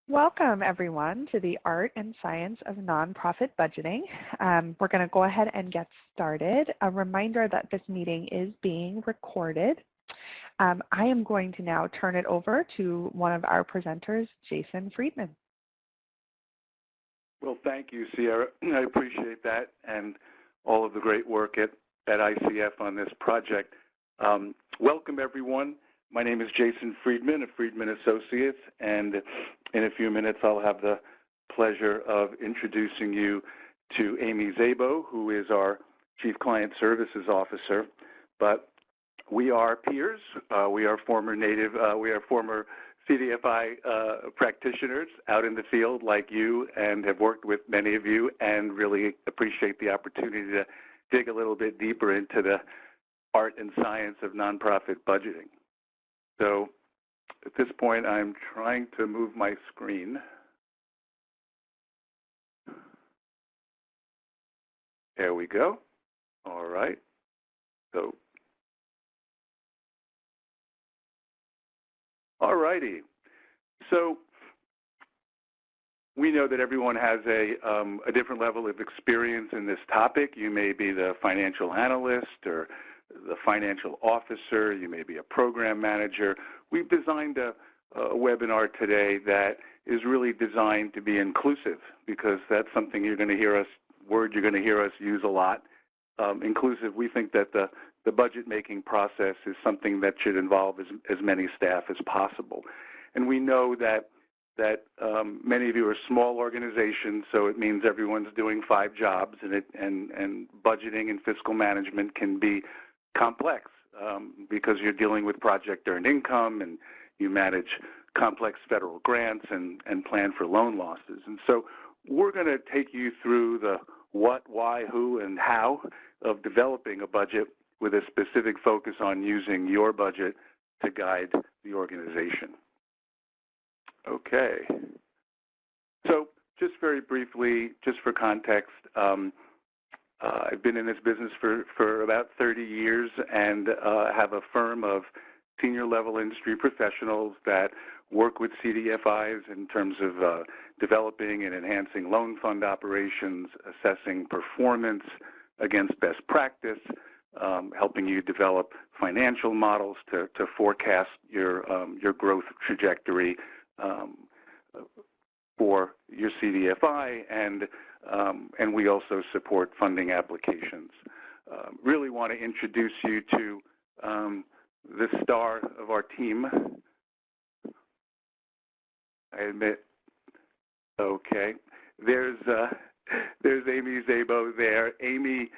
Welcome, everyone, to the Art and Science of Nonprofit Budgeting. We're going to go ahead and get started. A reminder that this meeting is being recorded. I am going to now turn it over to one of our presenters, Jason Friedman. Well, thank you, Sierra. I appreciate that and all of the great work at ICF on this project. Welcome, everyone. My name is Jason Friedman of Friedman Associates, and in a few minutes I'll have the pleasure of introducing you to Amy Szabo, who is our Chief Client Services Officer. But we are peers. We are former CDFI practitioners out in the field like you, and have worked with many of you, and really appreciate the opportunity to dig a little bit deeper into the art and science of nonprofit budgeting. So at this point, I'm trying to move my screen. There we go. All right. So, all righty. So we know that everyone has a different level of experience in this topic. You may be the financial analyst or the financial officer. You may be a program manager. We've designed a webinar today that is really designed to be inclusive, because that's something you're going to hear us use a lot. Inclusive, we think that the budget making process is something that should involve as many staff as possible. And we know that many of you are small organizations, so it means everyone's doing 5 jobs, and budgeting and fiscal management can be complex because you're dealing with project earned income, and you manage complex federal grants and plan for loan losses. And so we're going to take you through the what, why, who, and how of developing a budget with a specific focus on using your budget to guide the organization. Okay. So just very briefly, just for context, I've been in this business for about 30 years and have a firm of senior level industry professionals that work with CDFIs in terms of developing and enhancing loan fund operations, assessing performance against best practice, helping you develop financial models to forecast your growth trajectory for your CDFI, and we also support funding applications. Really want to introduce you to the star of our team. I admit. Okay, there's Amy Szabo there. Amy,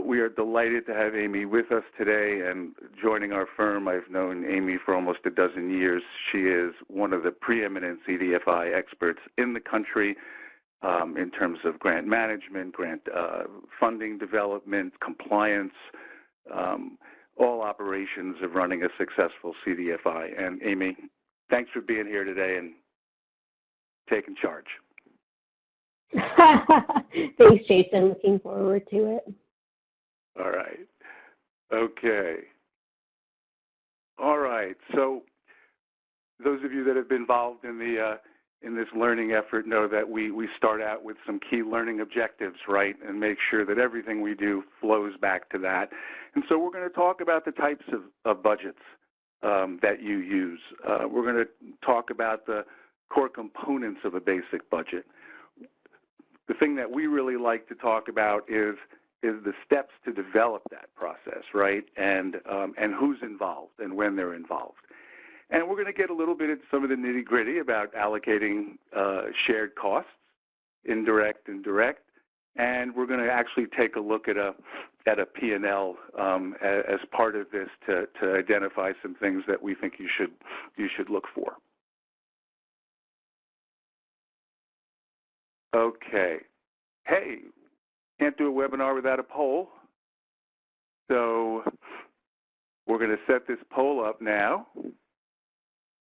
we are delighted to have Amy with us today and joining our firm. I've known Amy for almost a dozen years. She is one of the preeminent CDFI experts in the country in terms of grant management, grant funding development, compliance, all operations of running a successful CDFI. And Amy, thanks for being here today and taking charge. Thanks, Jason. Looking forward to it. All right. Okay. All right. So those of you that have been involved in this learning effort know that we start out with some key learning objectives, right, and make sure that everything we do flows back to that. And so we're going to talk about the types of budgets that you use. We're going to talk about the core components of a basic budget. The thing that we really like to talk about is the steps to develop that process, right, and who's involved and when they're involved. And we're going to get a little bit into some of the nitty-gritty about allocating shared costs, indirect and direct, and we're going to actually take a look at a P&L as part of this to identify some things that we think you should look for. Okay. Hey, can't do a webinar without a poll. So we're going to set this poll up now.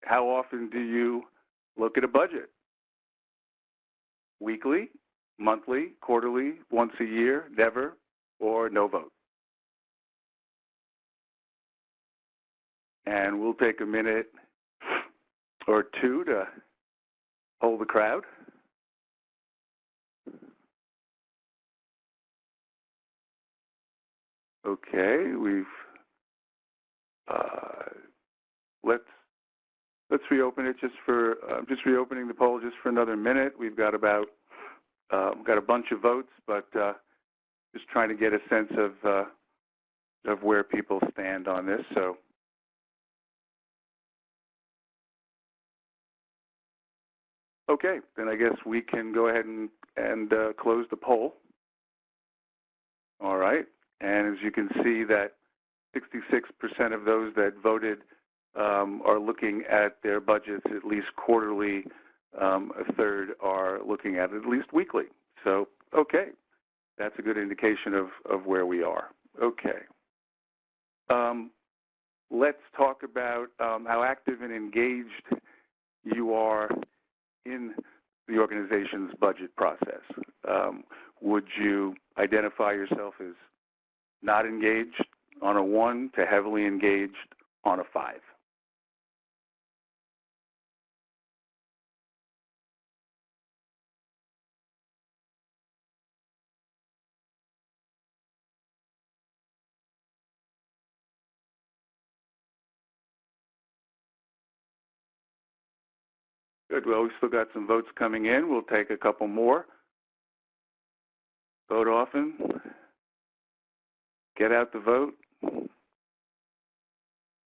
How often do you look at a budget? Weekly, monthly, quarterly, once a year, never, or no vote? And we'll take a minute or two to Poll the crowd. Okay, we've let's reopen it just for just reopening the poll just for another minute. We've got about got a bunch of votes, but just trying to get a sense of where people stand on this. So. Okay, then I guess we can go ahead and close the poll. All right, and as you can see that 66% of those that voted are looking at their budgets at least quarterly. A third are looking at it at least weekly. So, okay, that's a good indication of where we are. Okay. Let's talk about how active and engaged you are in the organization's budget process. Would you identify yourself as not engaged on a 1 to heavily engaged on a 5? Good. Well, we've still got some votes coming in. We'll take a couple more. Vote often. Get out the vote.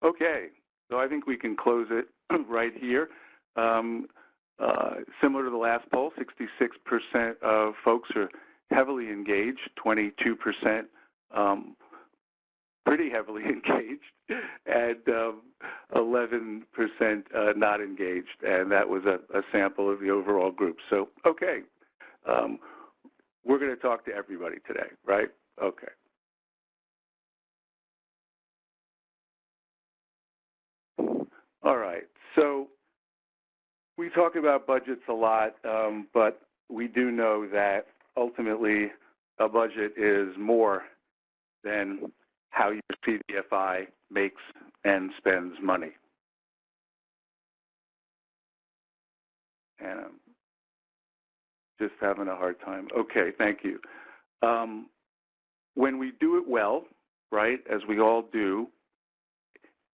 Okay. So I think we can close it right here. Similar to the last poll, 66% of folks are heavily engaged, 22% pretty heavily engaged, and 11% not engaged, and that was a sample of the overall group. So, okay, we're going to talk to everybody today, right? Okay. All right, so we talk about budgets a lot, but we do know that ultimately a budget is more than how your CDFI makes and spends money. And I'm just having a hard time. Okay, thank you. When we do it well, right, as we all do,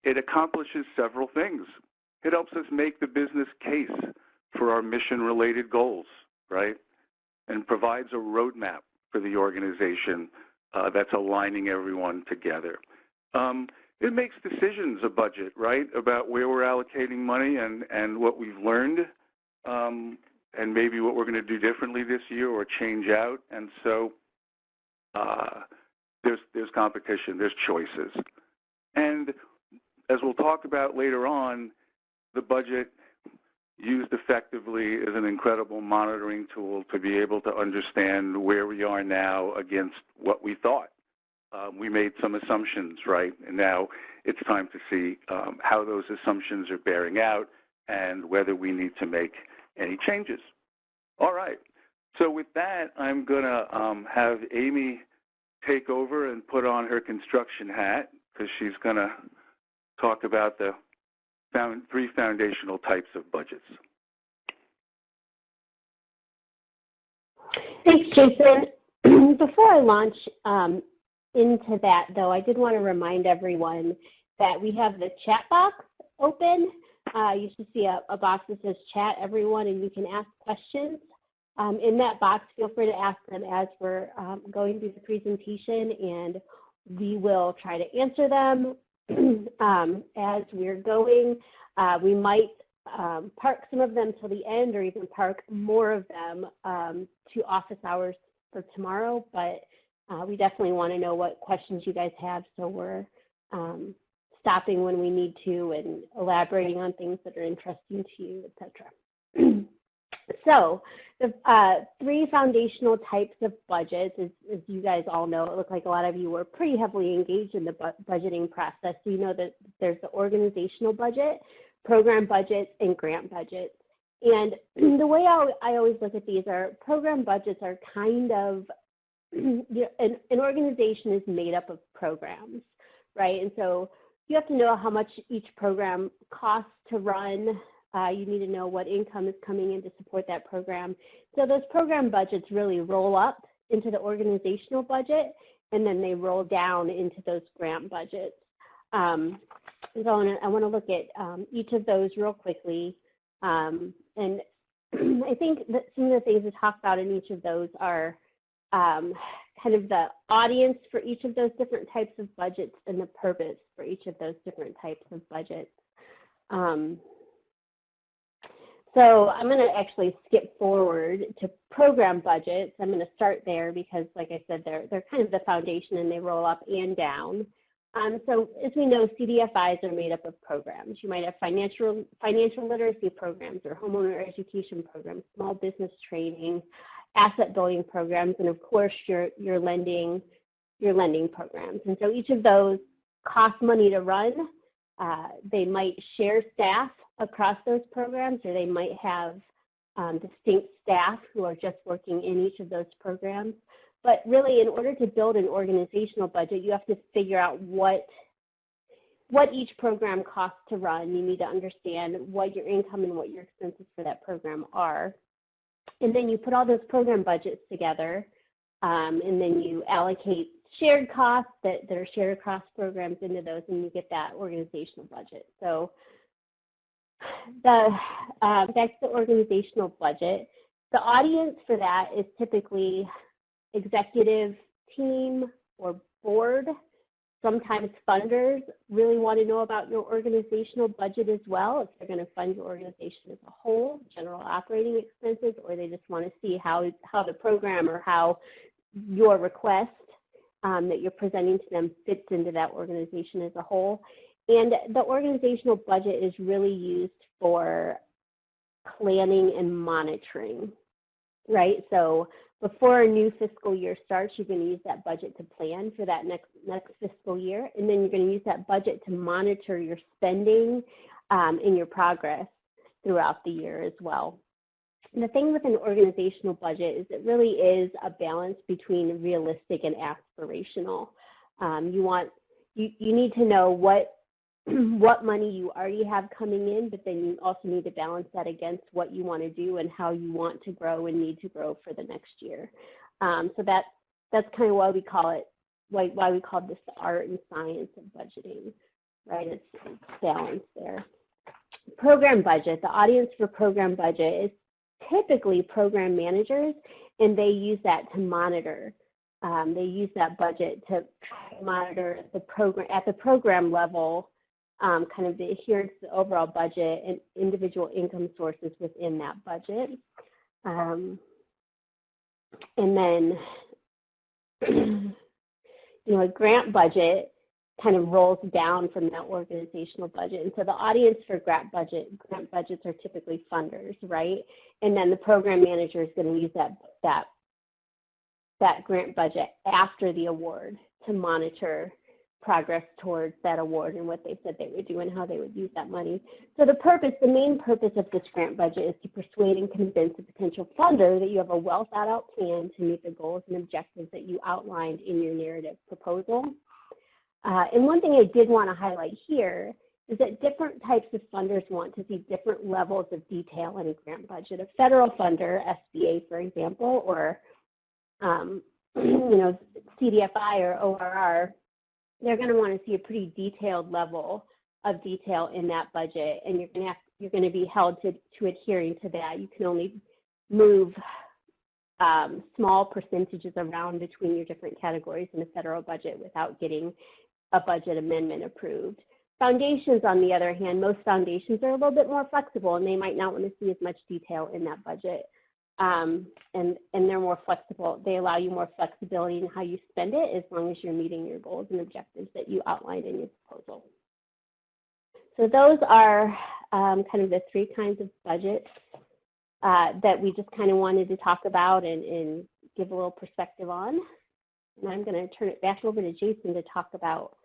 it accomplishes several things. It helps us make the business case for our mission-related goals, right, and provides a roadmap for the organization that's aligning everyone together. It makes decisions, a budget, right, about where we're allocating money and what we've learned and maybe what we're going to do differently this year or change out. And so there's competition, there's choices. And as we'll talk about later on, the budget used effectively is an incredible monitoring tool to be able to understand where we are now against what we thought. We made some assumptions, right? And now it's time to see how those assumptions are bearing out and whether we need to make any changes. All right. So with that, I'm going to have Amy take over and put on her construction hat because she's going to talk about the 3 foundational types of budgets. Thanks, Jason. Before I launch into that, though, I did want to remind everyone that we have the chat box open. You should see a box that says chat, everyone, and you can ask questions. In that box, feel free to ask them as we're going through the presentation, and we will try to answer them as we're going. We might park some of them till the end or even park more of them to office hours for tomorrow, but we definitely want to know what questions you guys have, so we're stopping when we need to and elaborating on things that are interesting to you, etc. So the 3 foundational types of budgets, as you guys all know, it looks like a lot of you were pretty heavily engaged in the budgeting process. So you know that there's the organizational budget, program budgets, and grant budgets. And the way I always look at these are program budgets are kind of, an organization is made up of programs, right? And so you have to know how much each program costs to run, You need to know what income is coming in to support that program. So those program budgets really roll up into the organizational budget, and then they roll down into those grant budgets. So I want to look at each of those real quickly. And I think that some of the things to talk about in each of those are kind of the audience for each of those different types of budgets and the purpose for each of those different types of budgets. So I'm going to actually skip forward to program budgets. I'm going to start there because, like I said, they're kind of the foundation and they roll up and down. So as we know, CDFIs are made up of programs. You might have financial literacy programs or homeowner education programs, small business training, asset building programs, and of course your lending programs. And so each of those cost money to run. They might share staff across those programs, or they might have distinct staff who are just working in each of those programs. But really, in order to build an organizational budget, you have to figure out what each program costs to run. You need to understand what your income and what your expenses for that program are. And then you put all those program budgets together, and then you allocate shared costs that are shared across programs into those, and you get that organizational budget. So that's the organizational budget. The audience for that is typically executive team or board. Sometimes funders really want to know about your organizational budget as well, if they're going to fund your organization as a whole, general operating expenses, or they just want to see how the program or how your request that you're presenting to them fits into that organization as a whole. And the organizational budget is really used for planning and monitoring, right? So before a new fiscal year starts, you're going to use that budget to plan for that next fiscal year, and then you're going to use that budget to monitor your spending and your progress throughout the year as well. And the thing with an organizational budget is it really is a balance between realistic and aspirational. You need to know what money you already have coming in, but then you also need to balance that against what you want to do and how you want to grow and need to grow for the next year. So that's kind of why we call it, why we call this the art and science of budgeting, right? It's balance there. Program budget, the audience for program budget is typically program managers, and they use that to monitor. They use that budget to monitor the program at the program level, kind of the adherence to the overall budget and individual income sources within that budget. And then, a grant budget kind of rolls down from that organizational budget. And so the audience for grant budgets are typically funders, right? And then the program manager is going to use that grant budget after the award to monitor progress towards that award and what they said they would do and how they would use that money. So the main purpose of this grant budget is to persuade and convince a potential funder that you have a well thought out plan to meet the goals and objectives that you outlined in your narrative proposal. And one thing I did want to highlight here is that different types of funders want to see different levels of detail in a grant budget. A federal funder, SBA for example, or CDFI or ORR, they're going to want to see a pretty detailed level of detail in that budget, and you're going to be held to adhering to that. You can only move small percentages around between your different categories in a federal budget without getting a budget amendment approved. Foundations, on the other hand, most foundations are a little bit more flexible, and they might not want to see as much detail in that budget. And they're more flexible. They allow you more flexibility in how you spend it as long as you're meeting your goals and objectives that you outlined in your proposal. So those are kind of the three kinds of budgets that we just kind of wanted to talk about and give a little perspective on. And I'm going to turn it back over to Jason to talk about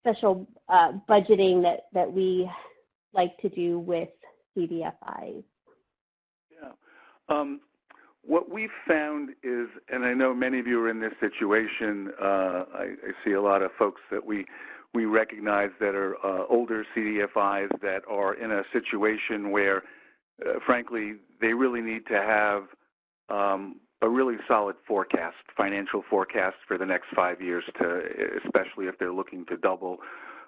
special budgeting that we like to do with CDFIs. Yeah. What we've found is, and I know many of you are in this situation, I see a lot of folks that we we recognize that are older CDFIs that are in a situation where, frankly, they really need to have a really solid forecast, financial forecast for the next 5 years, especially if they're looking to double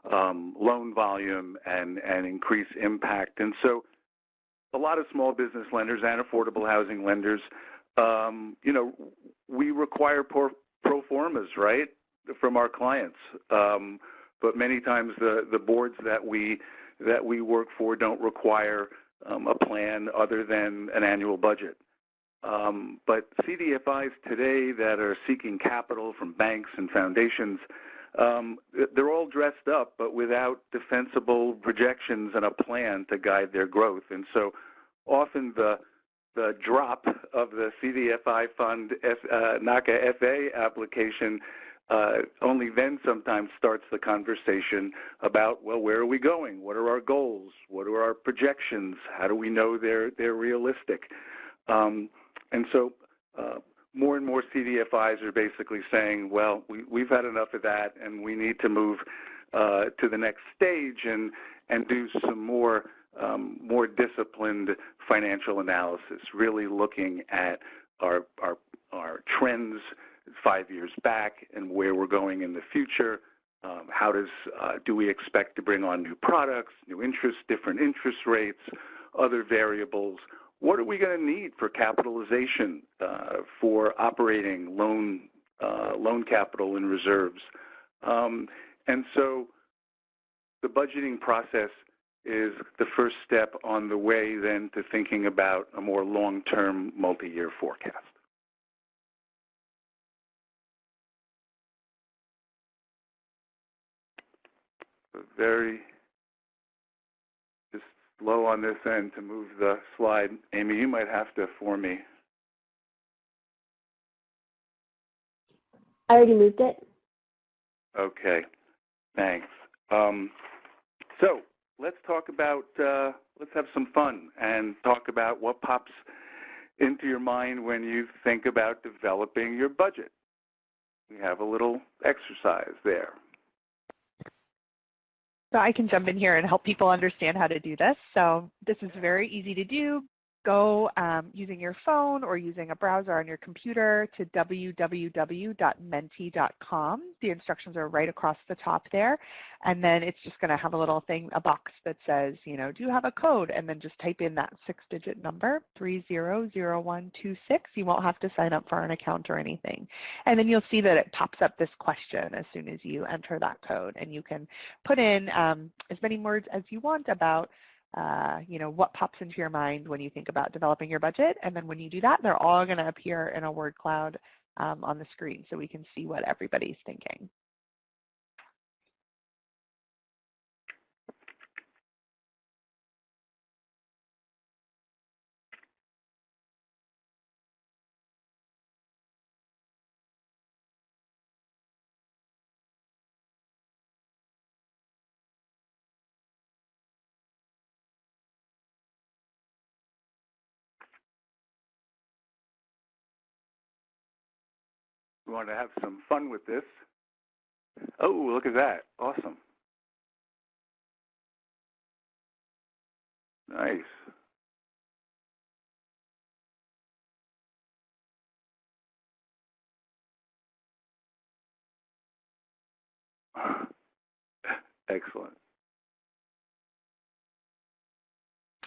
loan volume and increase impact. And so a lot of small business lenders and affordable housing lenders, we require pro formas, right, from our clients. But many times the boards that we work for don't require a plan other than an annual budget. But CDFIs today that are seeking capital from banks and foundations, they're all dressed up, but without defensible projections and a plan to guide their growth. And so often the drop of the CDFI fund NACA FA application only then sometimes starts the conversation about, well, where are we going? What are our goals? What are our projections? How do we know they're realistic? And so more and more CDFIs are basically saying, well, we've had enough of that, and we need to move to the next stage and do some more disciplined financial analysis, really looking at our trends 5 years back and where we're going in the future. How do we expect to bring on new products, new different interest rates, other variables? What are we going to need for capitalization, for operating loan capital and reserves? And so the budgeting process is the first step on the way then to thinking about a more long-term multi-year forecast. Very just slow on this end to move the slide. Amy, you might have to for me. I already moved it. Okay, thanks. So let's talk about, let's have some fun and talk about what pops into your mind when you think about developing your budget. We have a little exercise there. So I can jump in here and help people understand how to do this. So this is very easy to do. Go using your phone or using a browser on your computer to www.menti.com. The instructions are right across the top there. And then it's just going to have a little thing, a box that says, do you have a code? And then just type in that 6-digit number, 300126. You won't have to sign up for an account or anything. And then you'll see that it pops up this question as soon as you enter that code. And you can put in as many words as you want about what pops into your mind when you think about developing your budget. And then when you do that, they're all going to appear in a word cloud on the screen so we can see what everybody's thinking. We want to have some fun with this. Oh, look at that. Awesome. Nice. Excellent.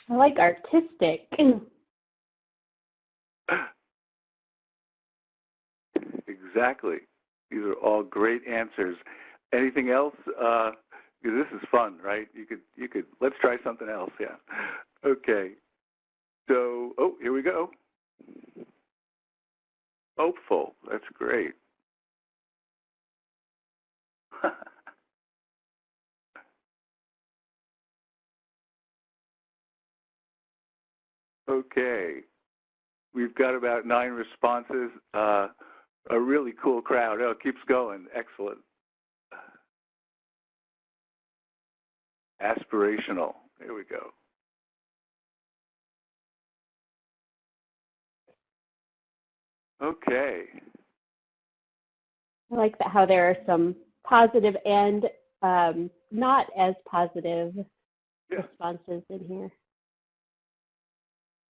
I like artistic. Exactly. These are all great answers. Anything else? This is fun, right? You could. Let's try something else. Yeah. Okay. So, here we go. Hopeful. That's great. Okay. We've got about 9 responses. A really cool crowd. Oh, it keeps going. Excellent. Aspirational. Here we go. Okay. I like how there are some positive and not as positive Yeah. responses in here.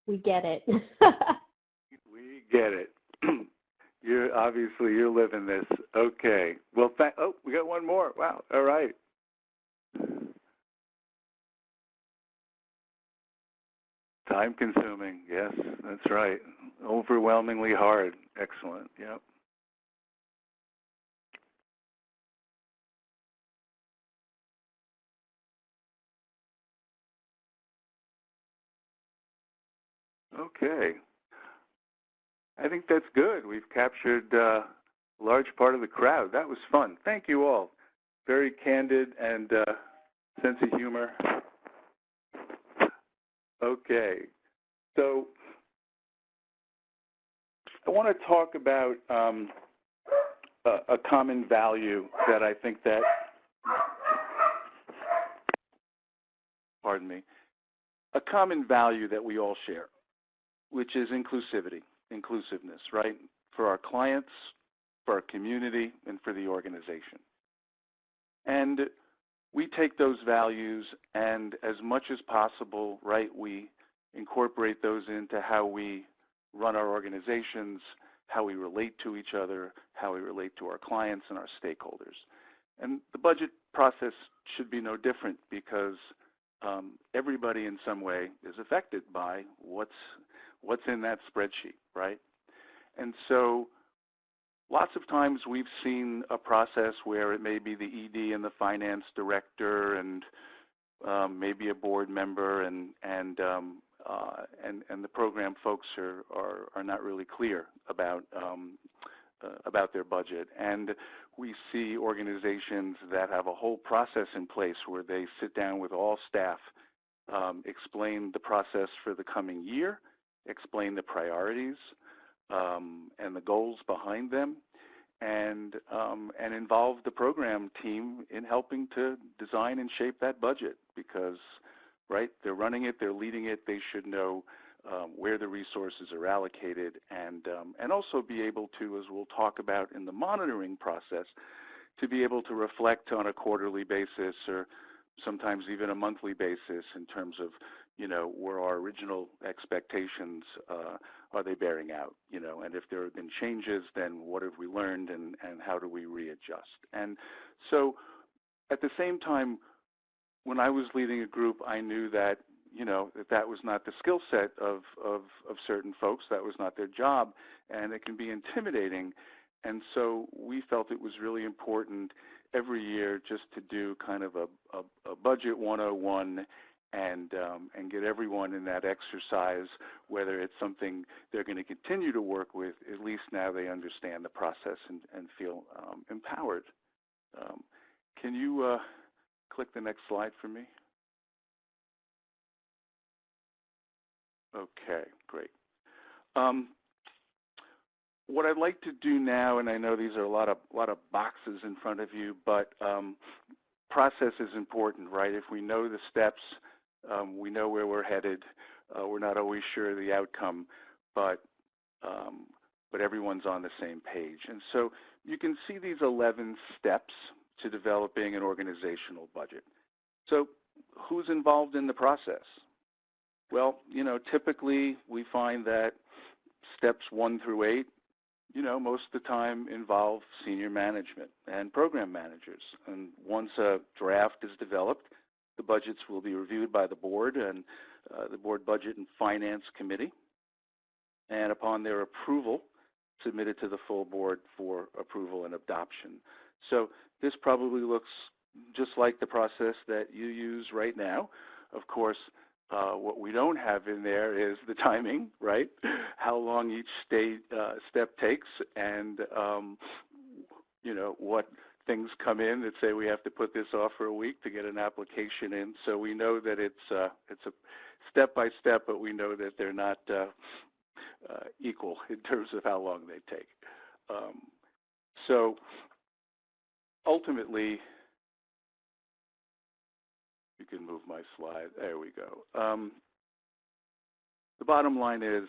We get it. We get it. You're living this. Okay. Well, oh, we got one more. Wow. All right. Time consuming. Yes, that's right. Overwhelmingly hard. Excellent. Yep. Okay. I think that's good. We've captured a large part of the crowd. That was fun. Thank you all. Very candid and sense of humor. Okay. So I want to talk about a common value that I think that, pardon me, a common value that we all share, which is inclusiveness, right? For our clients, for our community, and for the organization. And we take those values and as much as possible, right, we incorporate those into how we run our organizations, how we relate to each other, how we relate to our clients and our stakeholders. And the budget process should be no different because everybody in some way is affected by what's in that spreadsheet, right? And so lots of times we've seen a process where it may be the ED and the finance director and maybe a board member and the program folks are not really clear about their budget. And we see organizations that have a whole process in place where they sit down with all staff, explain the process for the coming year, explain the priorities and the goals behind them, and involve the program team in helping to design and shape that budget because, right, they're running it, they're leading it, they should know where the resources are allocated and also be able to, as we'll talk about in the monitoring process, to be able to reflect on a quarterly basis or sometimes even a monthly basis in terms of, you know, were our original expectations, are they bearing out, you know, and if there have been changes, then what have we learned and how do we readjust? And so at the same time, when I was leading a group, I knew that, you know, that was not the skill set of certain folks, that was not their job, and it can be intimidating. And so we felt it was really important every year just to do kind of a budget 101 and get everyone in that exercise, whether it's something they're going to continue to work with, at least now they understand the process and feel empowered. Can you click the next slide for me? Okay, great. What I'd like to do now, and I know these are a lot of boxes in front of you, but process is important, right? If we know the steps, we know where we're headed. We're not always sure of the outcome, but everyone's on the same page. And so you can see these 11 steps to developing an organizational budget. So who's involved in the process? Well, you know, typically we find that steps 1 through 8, you know, most of the time involve senior management and program managers. And once a draft is developed, the budgets will be reviewed by the board and the board budget and finance committee. And upon their approval, submitted to the full board for approval and adoption. So this probably looks just like the process that you use right now. Of course, what we don't have in there is the timing, right? How long each step takes and, you know, what things come in that say we have to put this off for a week to get an application in. So we know that it's a step by step, but we know that they're not equal in terms of how long they take. So ultimately, you can move my slide. There we go. The bottom line is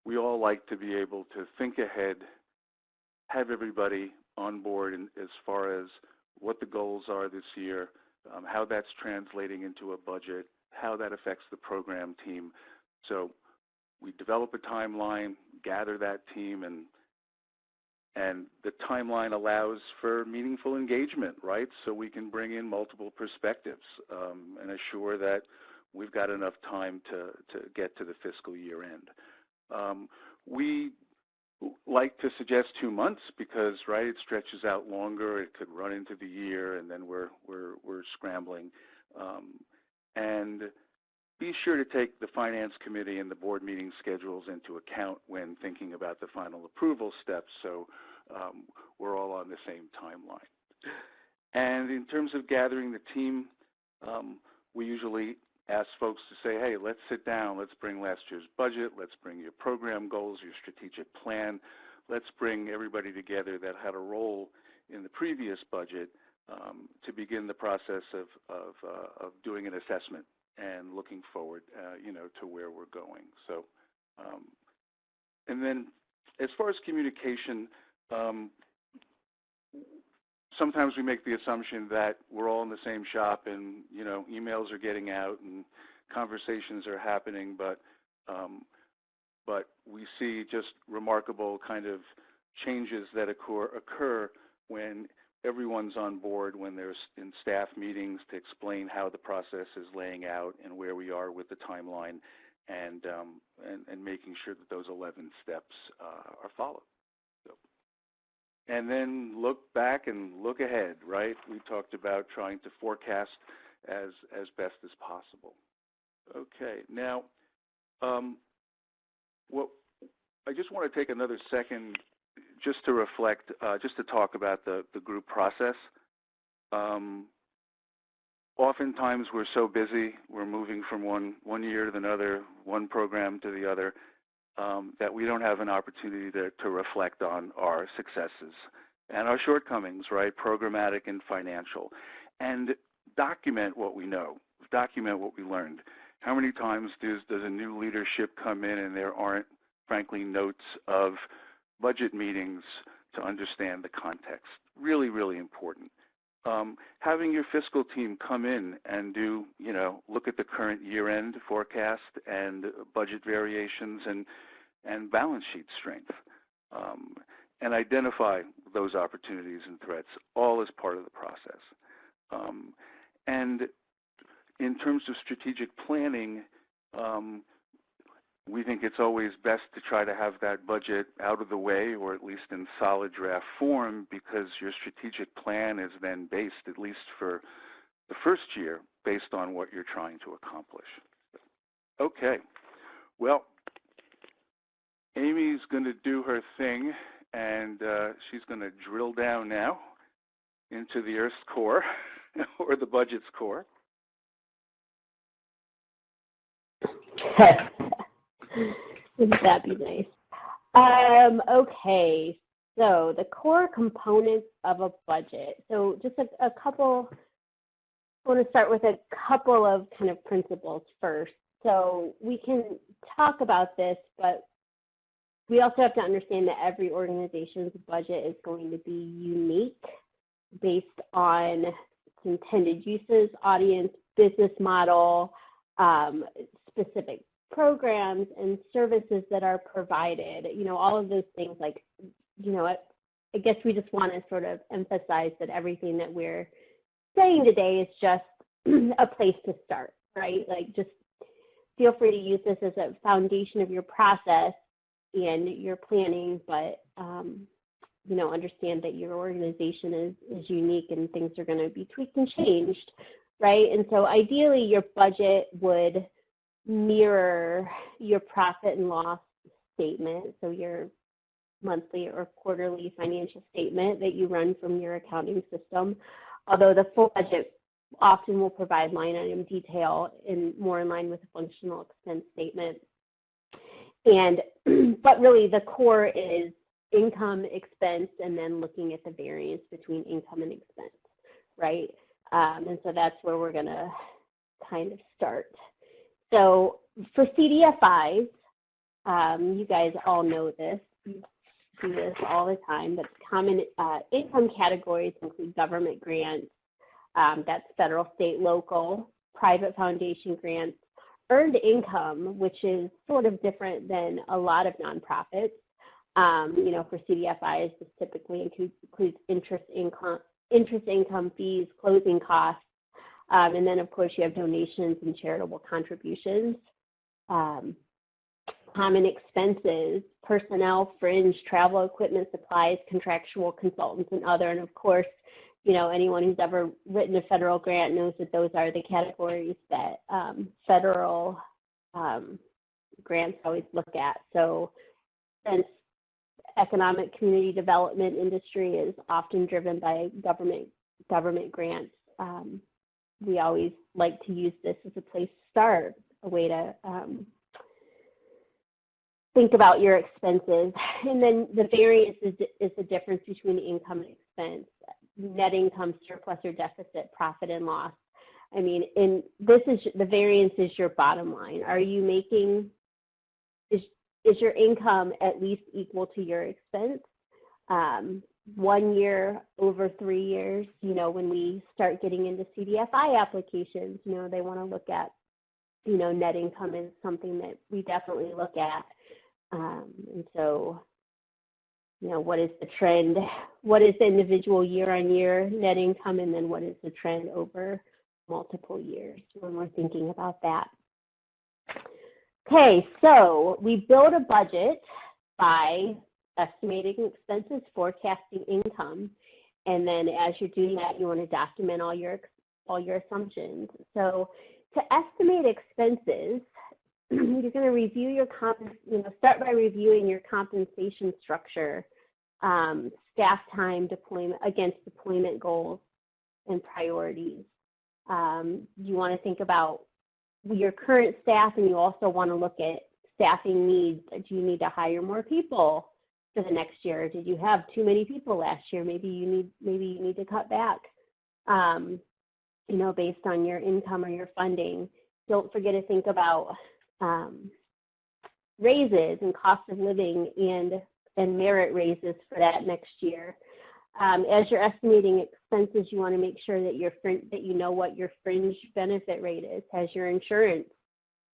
we all like to be able to think ahead, have everybody on board as far as what the goals are this year, how that's translating into a budget, how that affects the program team. So we develop a timeline, gather that team, and the timeline allows for meaningful engagement, right? So we can bring in multiple perspectives and assure that we've got enough time to get to the fiscal year end. We like to suggest 2 months because, right, it stretches out longer. It could run into the year, and then we're scrambling. And be sure to take the Finance Committee and the board meeting schedules into account when thinking about the final approval steps, so we're all on the same timeline. And in terms of gathering the team, we usually ask folks to say, hey, let's sit down, let's bring last year's budget, let's bring your program goals, your strategic plan, let's bring everybody together that had a role in the previous budget to begin the process of doing an assessment and looking forward, to where we're going. So, and then as far as communication, sometimes we make the assumption that we're all in the same shop and, emails are getting out and conversations are happening, but we see just remarkable kind of changes that occur when everyone's on board, when there's in staff meetings to explain how the process is laying out and where we are with the timeline, and making sure that those 11 steps are followed. So. And then look back and look ahead, right? We talked about trying to forecast as best as possible. Okay, now, I just want to take another second just to reflect, just to talk about the group process. Oftentimes we're so busy, we're moving from one year to another, one program to the other, that we don't have an opportunity to reflect on our successes and our shortcomings, right, programmatic and financial, and document what we know, document what we learned. How many times does a new leadership come in and there aren't, frankly, notes of budget meetings to understand the context? Really, really important. Having your fiscal team come in and do, look at the current year-end forecast and budget variations and balance sheet strength, and identify those opportunities and threats, all as part of the process. And in terms of strategic planning, we think it's always best to try to have that budget out of the way, or at least in solid draft form, because your strategic plan is then based, at least for the first year, based on what you're trying to accomplish. Okay, well, Amy's going to do her thing, and she's going to drill down now into the Earth's core, or the budget's core. Wouldn't that be nice? Okay, so the core components of a budget. So just a couple, I want to start with a couple of kind of principles first. So we can talk about this, but we also have to understand that every organization's budget is going to be unique based on its intended uses, audience, business model, specific programs and services that are provided, all of those things. Like, I guess we just want to sort of emphasize that everything that we're saying today is just a place to start, right? Like, just feel free to use this as a foundation of your process and your planning, but understand that your organization is unique and things are going to be tweaked and changed, right? And so ideally your budget would mirror your profit and loss statement, so your monthly or quarterly financial statement that you run from your accounting system, although the full budget often will provide line item detail more in line with a functional expense statement. And but really the core is income, expense, and then looking at the variance between income and expense, right? And so that's where we're going to kind of start. So for CDFIs, you guys all know this. You've see this all the time, but common income categories include government grants, that's federal, state, local, private foundation grants, earned income, which is sort of different than a lot of nonprofits. For CDFIs, this typically includes interest income, fees, closing costs, and then of course you have donations and charitable contributions. Common expenses, personnel, fringe, travel, equipment, supplies, contractual, consultants, and other. And of course, anyone who's ever written a federal grant knows that those are the categories that federal grants always look at. So since economic community development industry is often driven by government grants, we always like to use this as a place to start, a way to think about your expenses. And then the variance is the difference between the income and expense, net income, surplus or deficit, profit and loss. I mean, the variance is your bottom line. Are you making, is your income at least equal to your expense? 1 year over 3 years, when we start getting into CDFI applications, they want to look at, net income is something that we definitely look at. And so, what is the trend? What is the individual year-on-year net income, and then what is the trend over multiple years when we're thinking about that? Okay, so we build a budget by estimating expenses, forecasting income, and then as you're doing that, you want to document all your assumptions. So to estimate expenses, you're going to review your start by reviewing your compensation structure, staff time deployment against deployment goals and priorities. You want to think about your current staff, and you also want to look at staffing needs. Do you need to hire more people for the next year? Did you have too many people last year? Maybe you need to cut back, based on your income or your funding. Don't forget to think about raises and cost of living and merit raises for that next year. As you're estimating expenses, you want to make sure that you know what your fringe benefit rate is. Has your insurance,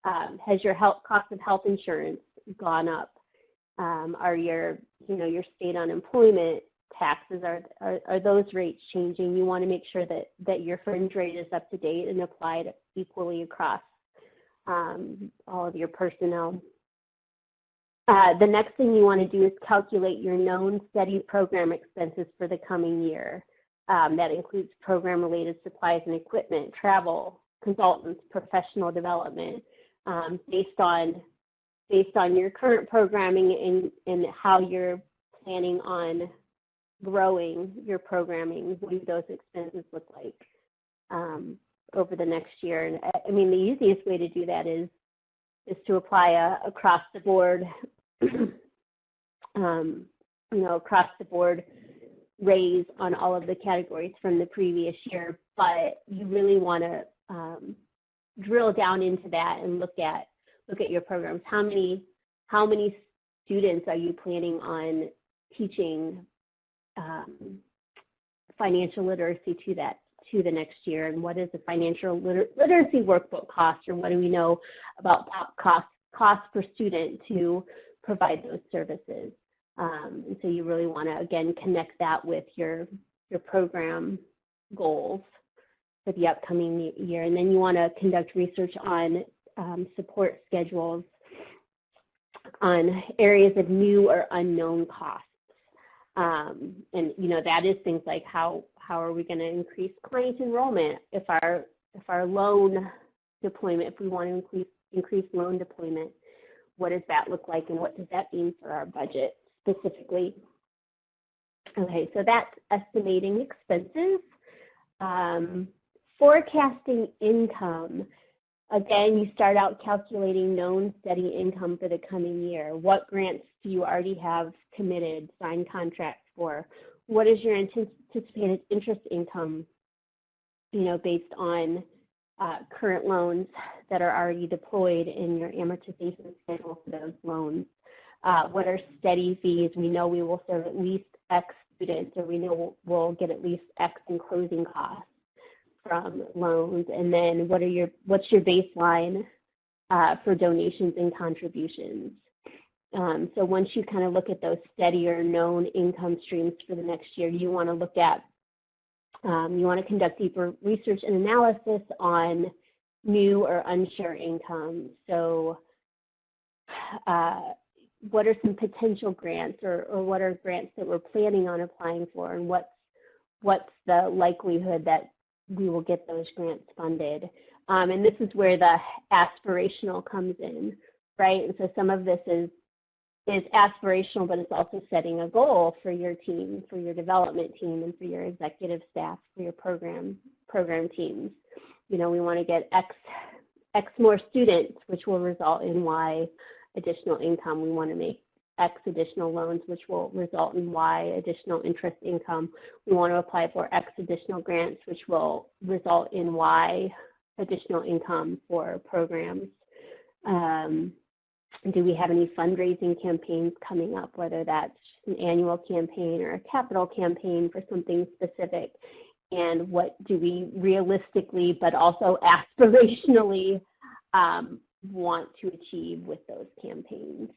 has your cost of health insurance gone up? Are your state unemployment taxes, are those rates changing? You want to make sure that your fringe rate is up to date and applied equally across all of your personnel. The next thing you want to do is calculate your known steady program expenses for the coming year. That includes program-related supplies and equipment, travel, consultants, professional development, based on your current programming and how you're planning on growing your programming. What do those expenses look like over the next year? And I mean, the easiest way to do that is to apply a across the board, across the board raise on all of the categories from the previous year. But you really want to drill down into that and look at your programs. How many students are you planning on teaching financial literacy to the next year, and what is the financial literacy workbook cost, or what do we know about cost per student to provide those services? And so you really want to, again, connect that with your program goals for the upcoming year. And then you want to conduct research on support schedules on areas of new or unknown costs. And that is things like how are we going to increase client enrollment if our loan deployment, if we want to increase loan deployment, what does that look like, and what does that mean for our budget specifically? Okay, so that's estimating expenses. Forecasting income. Again, you start out calculating known steady income for the coming year. What grants do you already have committed, signed contracts for? What is your anticipated interest income, based on current loans that are already deployed in your amortization schedule for those loans? What are steady fees? We know we will serve at least X students, or we know we'll get at least X in closing costs from loans. And then what's your baseline for donations and contributions? So once you kind of look at those steadier known income streams for the next year, you want to look at, you want to conduct deeper research and analysis on new or unsure income. So what are some potential grants, or what are grants that we're planning on applying for, and what's the likelihood that we will get those grants funded? And this is where the aspirational comes in, right? And so some of this is aspirational, but it's also setting a goal for your team, for your development team, and for your executive staff, for your program teams. You know, we want to get X more students, which will result in Y additional income. We want to make X additional loans, which will result in Y additional interest income. We want to apply for X additional grants, which will result in Y additional income for programs. Do we have any fundraising campaigns coming up, whether that's an annual campaign or a capital campaign for something specific? And what do we realistically, but also aspirationally, want to achieve with those campaigns?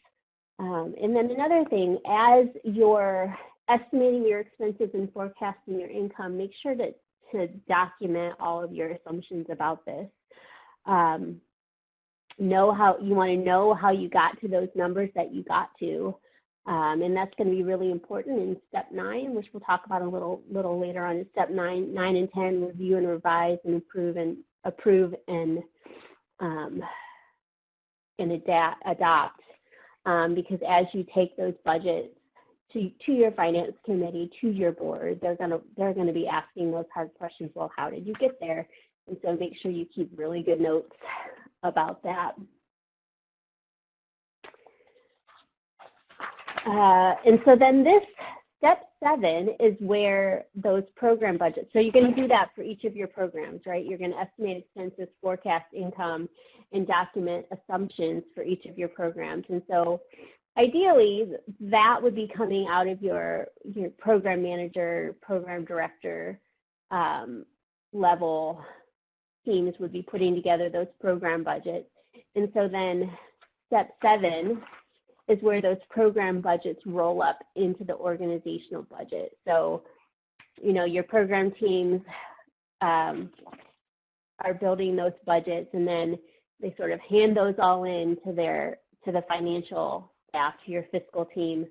And then another thing, as you're estimating your expenses and forecasting your income, make sure to document all of your assumptions about this. You want to know how you got to those numbers that you got to, and that's going to be really important in step 9, which we'll talk about a little later on. In step 9 and 10, review and revise and approve and adopt, because as you take those budgets to your finance committee, to your board, they're going to be asking those hard questions. Well, how did you get there? And so make sure you keep really good notes about that. And so then this step 7 is where those program budgets, so you're going to do that for each of your programs, right? You're going to estimate expenses, forecast income, and document assumptions for each of your programs. And so ideally, that would be coming out of your program manager, program director level teams would be putting together those program budgets. And so then step 7 is where those program budgets roll up into the organizational budget. So, you know, your program teams are building those budgets, and then they sort of hand those all in to the financial staff, to your fiscal team,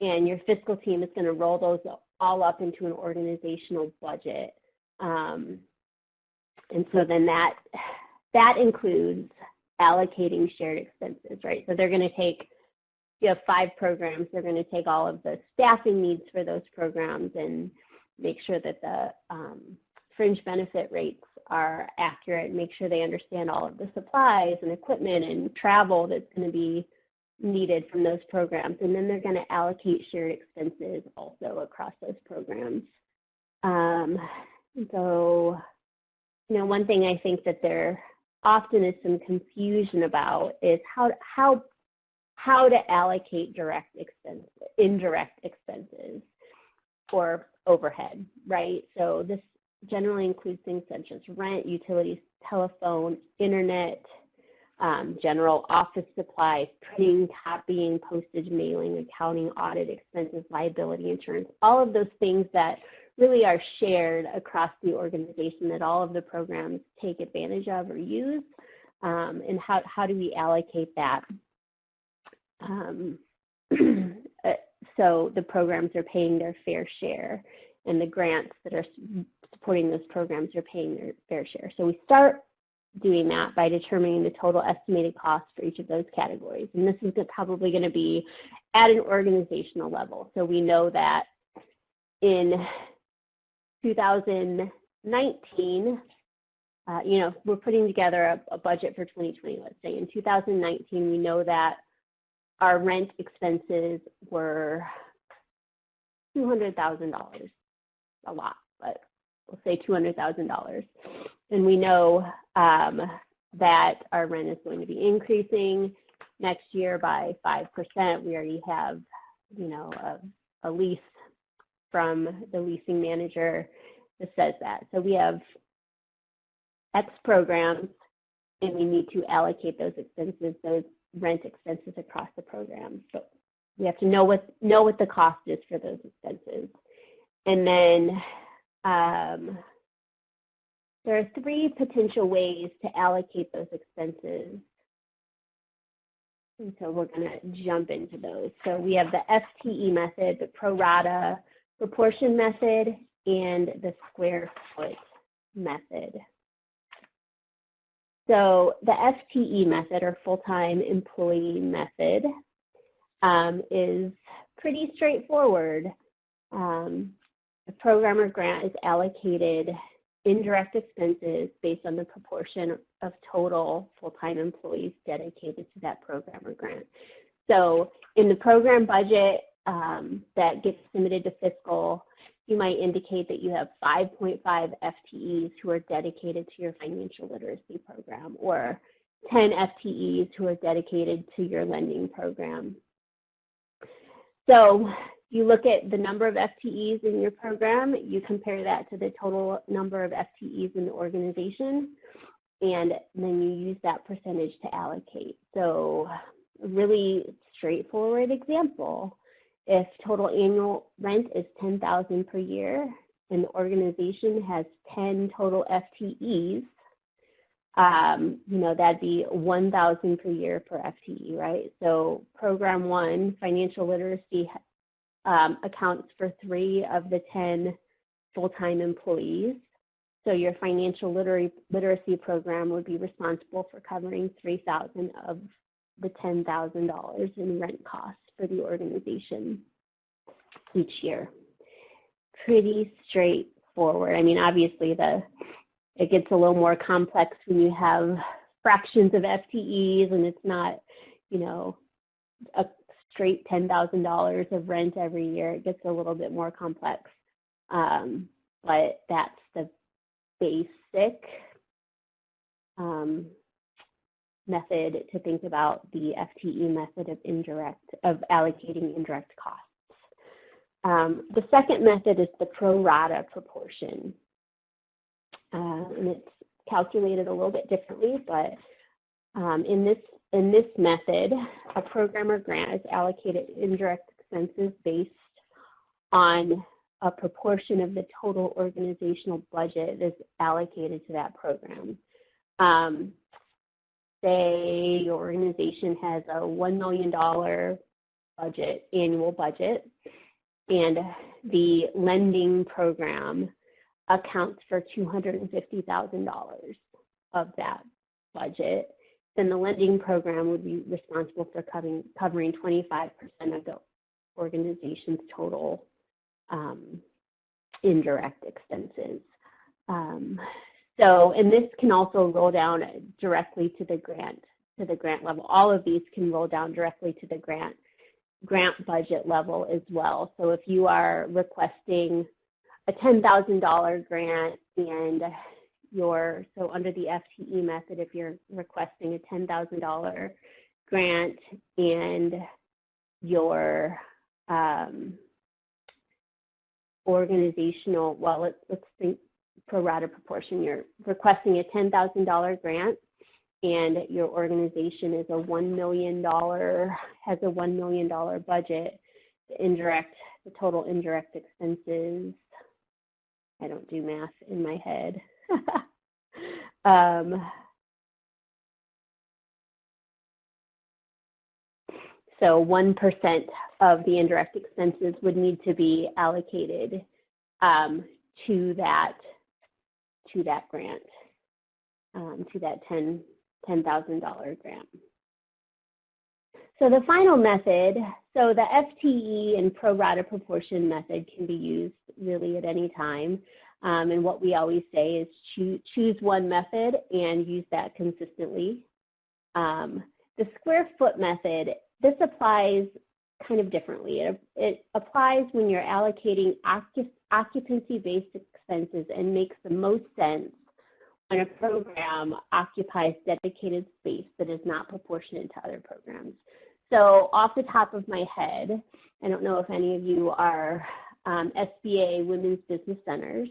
and your fiscal team is going to roll those all up into an organizational budget. And so then that includes allocating shared expenses, right? So they're going to take, you have 5 programs, they're going to take all of the staffing needs for those programs and make sure that the fringe benefit rates are accurate, make sure they understand all of the supplies and equipment and travel that's going to be needed from those programs. And then they're going to allocate shared expenses also across those programs. So, you know, one thing I think that there often is some confusion about is how to allocate indirect expenses or overhead, right? So this generally includes things such as rent, utilities, telephone, internet, general office supplies, printing, copying, postage, mailing, accounting, audit expenses, liability insurance, all of those things that really are shared across the organization that all of the programs take advantage of or use, and how do we allocate that? So the programs are paying their fair share, and the grants that are supporting those programs are paying their fair share. So we start doing that by determining the total estimated cost for each of those categories. And this is probably going to be at an organizational level. So we know that in 2019, you know, we're putting together a budget for 2020, let's say. In 2019, we know that our rent expenses were $200,000, a lot, but we'll say $200,000. And we know that our rent is going to be increasing. next year by 5%. We already have, you know, a lease from the leasing manager that says that. So we have X programs, and we need to allocate those expenses, those rent expenses across the program. So we have to know what the cost is for those expenses. And then there are 3 potential ways to allocate those expenses. And so we're going to jump into those. So we have the FTE method, the pro rata proportion method, and the square foot method. So the FTE method, or full-time employee method, is pretty straightforward. The program or grant is allocated indirect expenses based on the proportion of total full-time employees dedicated to that program or grant. So in the program budget that gets submitted to fiscal, you might indicate that you have 5.5 FTEs who are dedicated to your financial literacy program, or 10 FTEs who are dedicated to your lending program. So you look at the number of FTEs in your program, you compare that to the total number of FTEs in the organization, and then you use that percentage to allocate. So a really straightforward example. If total annual rent is $10,000 per year and the organization has 10 total FTEs, you know, that'd be $1,000 per year per FTE, right? So program 1, financial literacy, accounts for 3 of the 10 full-time employees. So your financial literacy program would be responsible for covering $3,000 of the $10,000 in rent costs for the organization each year. Pretty straightforward. I mean, obviously it gets a little more complex when you have fractions of FTEs and it's not, you know, a straight $10,000 of rent every year. It gets a little bit more complex, but that's the basic method to think about the FTE method of allocating indirect costs. The second method is the pro rata proportion, and it's calculated a little bit differently, but in this method, a program or grant is allocated indirect expenses based on a proportion of the total organizational budget that's allocated to that program. Say your organization has a $1 million budget, annual budget, and the lending program accounts for $250,000 of that budget. Then the lending program would be responsible for covering 25% of the organization's total indirect expenses. And this can also roll down directly to the grant level. All of these can roll down directly to the grant budget level as well. So if you are requesting a $10,000 grant and so under the FTE method, if you're requesting a $10,000 grant and your organizational, well, let's think pro rata proportion. You're requesting a $10,000 grant and your organization is has a $1 million budget. The total indirect expenses, I don't do math in my head. So 1% of the indirect expenses would need to be allocated to that grant, to that $10,000 grant. So the final method, so the FTE and pro rata proportion method can be used really at any time. And what we always say is choose one method and use that consistently. The square foot method, this applies kind of differently. It applies when you're allocating occupancy-based expenses and makes the most sense when a program occupies dedicated space that is not proportionate to other programs. So off the top of my head, I don't know if any of you are SBA Women's Business Centers,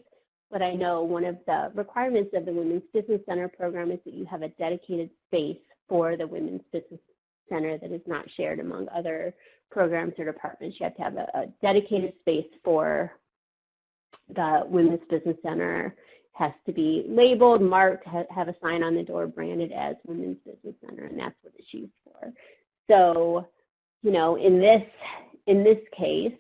but I know one of the requirements of the Women's Business Center program is that you have a dedicated space for the Women's Business Center that is not shared among other programs or departments. You have to have a dedicated space for the Women's Business Center. Has to be labeled, marked, have a sign on the door branded as Women's Business Center, and that's what it's used for. So, in this case,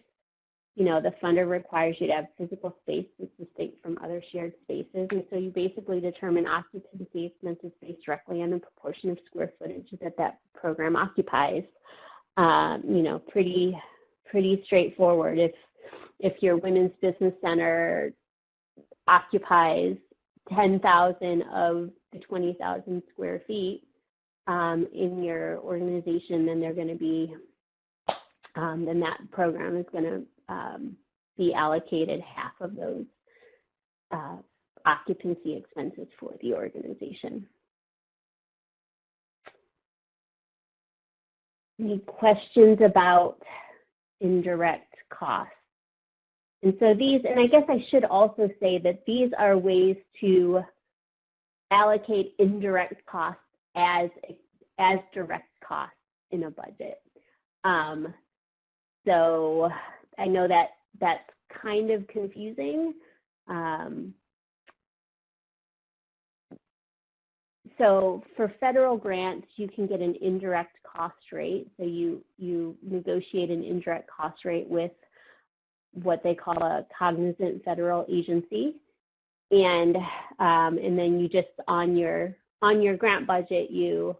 the funder requires you to have physical space that's distinct from other shared spaces, and so you basically determine occupancy expenses based directly on the proportion of square footage that program occupies. Pretty straightforward. If your Women's Business Center occupies 10,000 of the 20,000 square feet in your organization, then they're going to be, then that program is going to be allocated half of those occupancy expenses for the organization. Any questions about indirect costs? And so these, and I guess I should also say that these are ways to allocate indirect costs as direct costs in a budget. So I know that that's kind of confusing. So for federal grants, you can get an indirect cost rate. So you negotiate an indirect cost rate with what they call a cognizant federal agency, and then you just on your grant budget you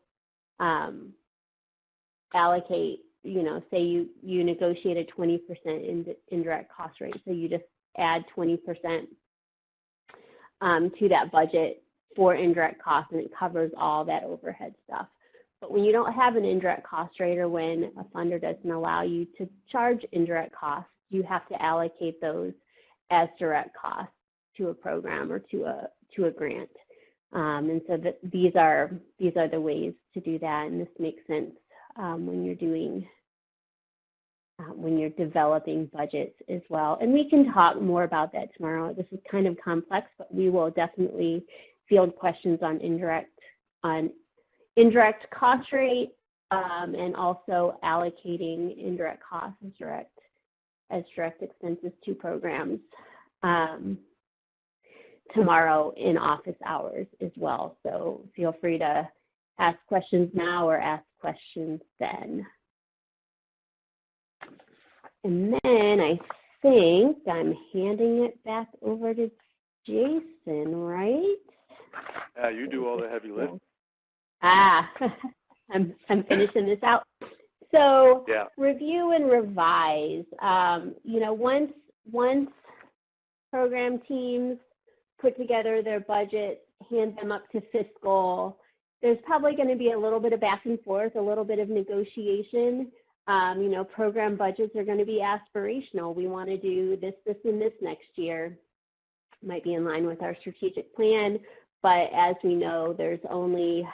allocate, say you negotiate a 20% indirect cost rate, so you just add 20% to that budget for indirect costs, and it covers all that overhead stuff. But when you don't have an indirect cost rate, or when a funder doesn't allow you to charge indirect costs, you have to allocate those as direct costs to a program or to a grant. And so these are the ways to do that, and this makes sense when you're developing budgets as well. And we can talk more about that tomorrow. This is kind of complex, but we will definitely field questions on indirect cost rate, and also allocating indirect costs as direct expenses to programs tomorrow in office hours as well. So feel free to ask questions now or ask questions then. And then I think I'm handing it back over to Jason, right? You do all the heavy lifting. I'm finishing this out. So yeah. Review and revise. Once program teams put together their budget, hand them up to fiscal, there's probably going to be a little bit of back and forth, a little bit of negotiation. Program budgets are going to be aspirational. We want to do this, this, and this next year. Might be in line with our strategic plan, but as we know, there's only,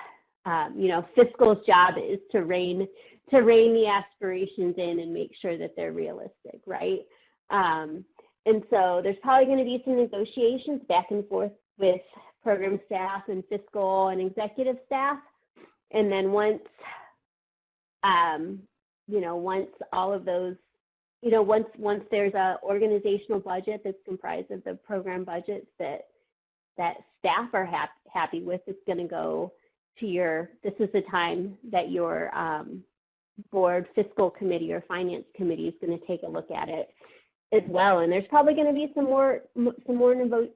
fiscal's job is to rein the aspirations in and make sure that they're realistic, right? And so there's probably going to be some negotiations back and forth with program staff and fiscal and executive staff. And then once all of those, once there's a organizational budget that's comprised of the program budgets that staff are happy with, it's going to go to this is the time that your board fiscal committee or finance committee is going to take a look at it as well. And there's probably going to be some more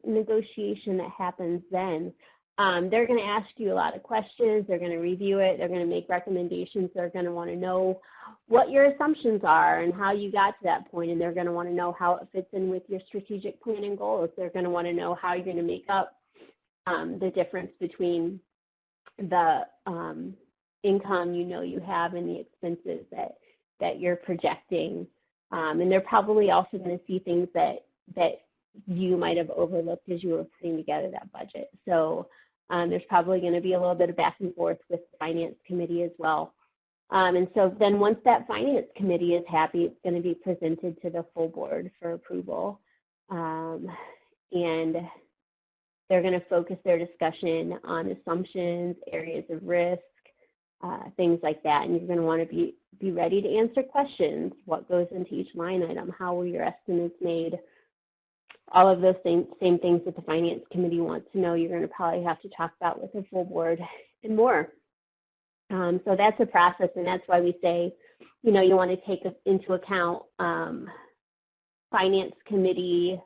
negotiation that happens then. They're going to ask you a lot of questions. They're going to review it. They're going to make recommendations. They're going to want to know what your assumptions are and how you got to that point. And they're going to want to know how it fits in with your strategic plan and goals. They're going to want to know how you're going to make up the difference between the income you have and the expenses that you're projecting. And they're probably also going to see things that you might have overlooked as you were putting together that budget. So There's probably going to be a little bit of back and forth with the Finance Committee as well. And so then once that Finance Committee is happy, it's going to be presented to the full board for approval. And they're going to focus their discussion on assumptions, areas of risk, things like that. And you're going to want to be ready to answer questions. What goes into each line item? How were your estimates made? All of those same things that the Finance Committee wants to know, you're going to probably have to talk about with the full board and more. So that's a process, and that's why we say, you want to take into account Finance Committee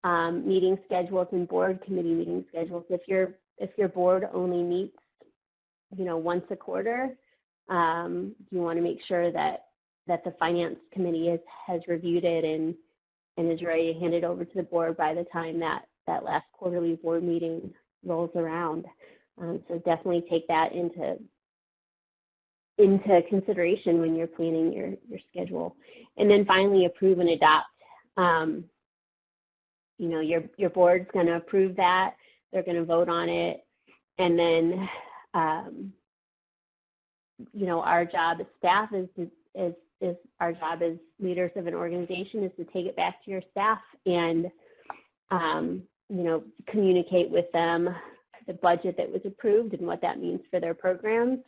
meeting schedules and board committee meeting schedules. If your board only meets, once a quarter, you want to make sure that the Finance Committee has reviewed it and is ready to hand it over to the board by the time that last quarterly board meeting rolls around. So definitely take that into consideration when you're planning your schedule. And then finally, approve and adopt. Your board's going to approve that. They're going to vote on it. And then, our job as staff is our job as leaders of an organization is to take it back to your staff and, communicate with them the budget that was approved and what that means for their programs.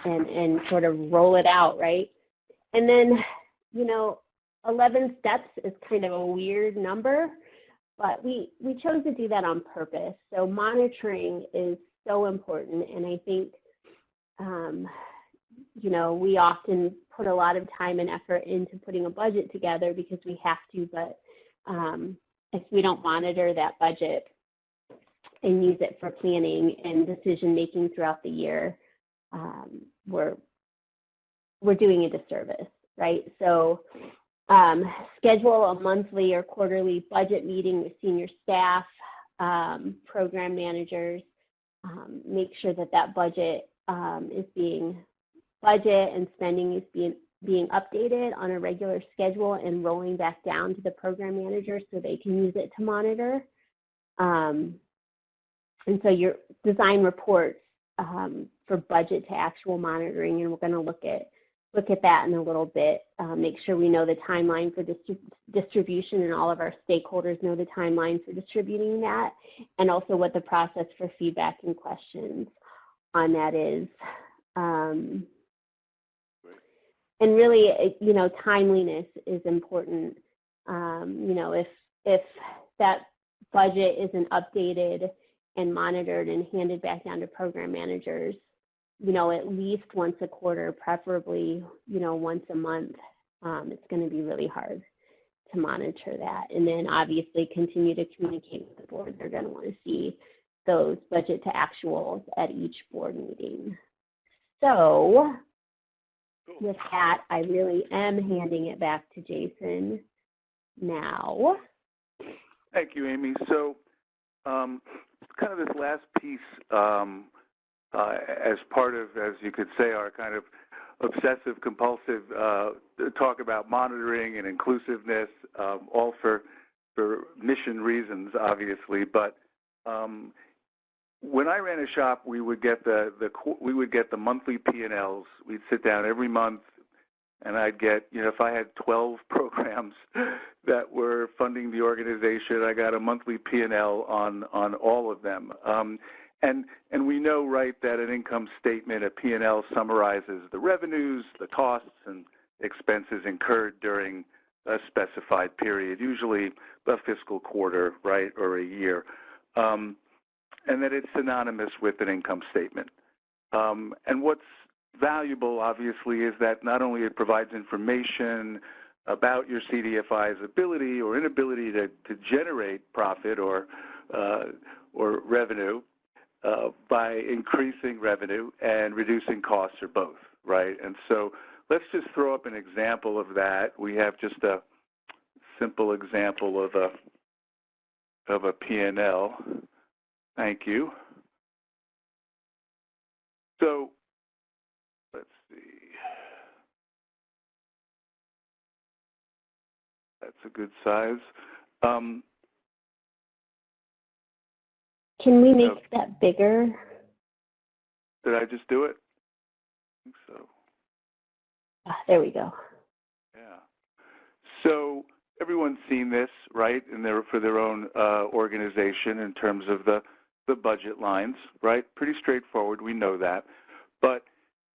And sort of roll it out, right? And then, 11 steps is kind of a weird number, but we chose to do that on purpose. So monitoring is so important, and I think, we often put a lot of time and effort into putting a budget together because we have to, but if we don't monitor that budget and use it for planning and decision making throughout the year, we're doing a disservice, right? So schedule a monthly or quarterly budget meeting with senior staff, program managers. Make sure that budget budget and spending is being updated on a regular schedule and rolling back down to the program manager so they can use it to monitor. And so your design reports for budget to actual monitoring, and we're going to look at that in a little bit. Make sure we know the timeline for distribution, and all of our stakeholders know the timeline for distributing that, and also what the process for feedback and questions on that is. And really, timeliness is important. If that budget isn't updated and monitored and handed back down to program managers, at least once a quarter, preferably, once a month, it's going to be really hard to monitor that. And then obviously continue to communicate with the board. They're going to want to see those budget to actuals at each board meeting. So with that, I really am handing it back to Jason now. Thank you, Amy. So kind of this last piece, as part of, as you could say, our kind of obsessive compulsive talk about monitoring and inclusiveness, all for mission reasons, obviously. But when I ran a shop, we would get the monthly P&Ls. We'd sit down every month, and I'd get, if I had 12 programs that were funding the organization, I got a monthly P&L on all of them. And we know, right, that an income statement, a P&L, summarizes the revenues, the costs, and expenses incurred during a specified period, usually a fiscal quarter, right, or a year, and that it's synonymous with an income statement. And what's valuable, obviously, is that not only it provides information about your CDFI's ability or inability to generate profit or revenue, by increasing revenue and reducing costs, or both, right? And so let's just throw up an example of that. We have just a simple example of a P&L. Thank you. So let's see. That's a good size. Can we make that bigger? Did I just do it? I think so. There we go. Yeah. So everyone's seen this, right, for their own organization in terms of the budget lines, right? Pretty straightforward. We know that. But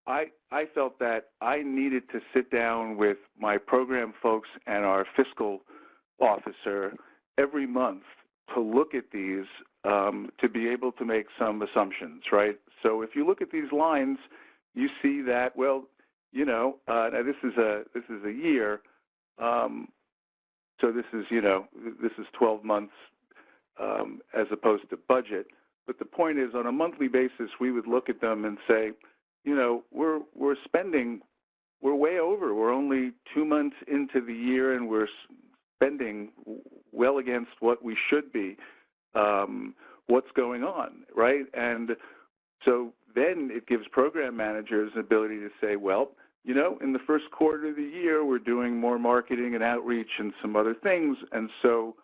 I felt that I needed to sit down with my program folks and our fiscal officer every month to look at these to be able to make some assumptions, right? So if you look at these lines, you see that, well, you know, now this is a year, so this is, you know, this is 12 months as opposed to budget. But the point is, on a monthly basis, we would look at them and say, you know, we're way over. We're only 2 months into the year, and we're spending well against what we should be. What's going on, right? And so then it gives program managers the ability to say, well, you know, in the first quarter of the year, we're doing more marketing and outreach and some other things, and so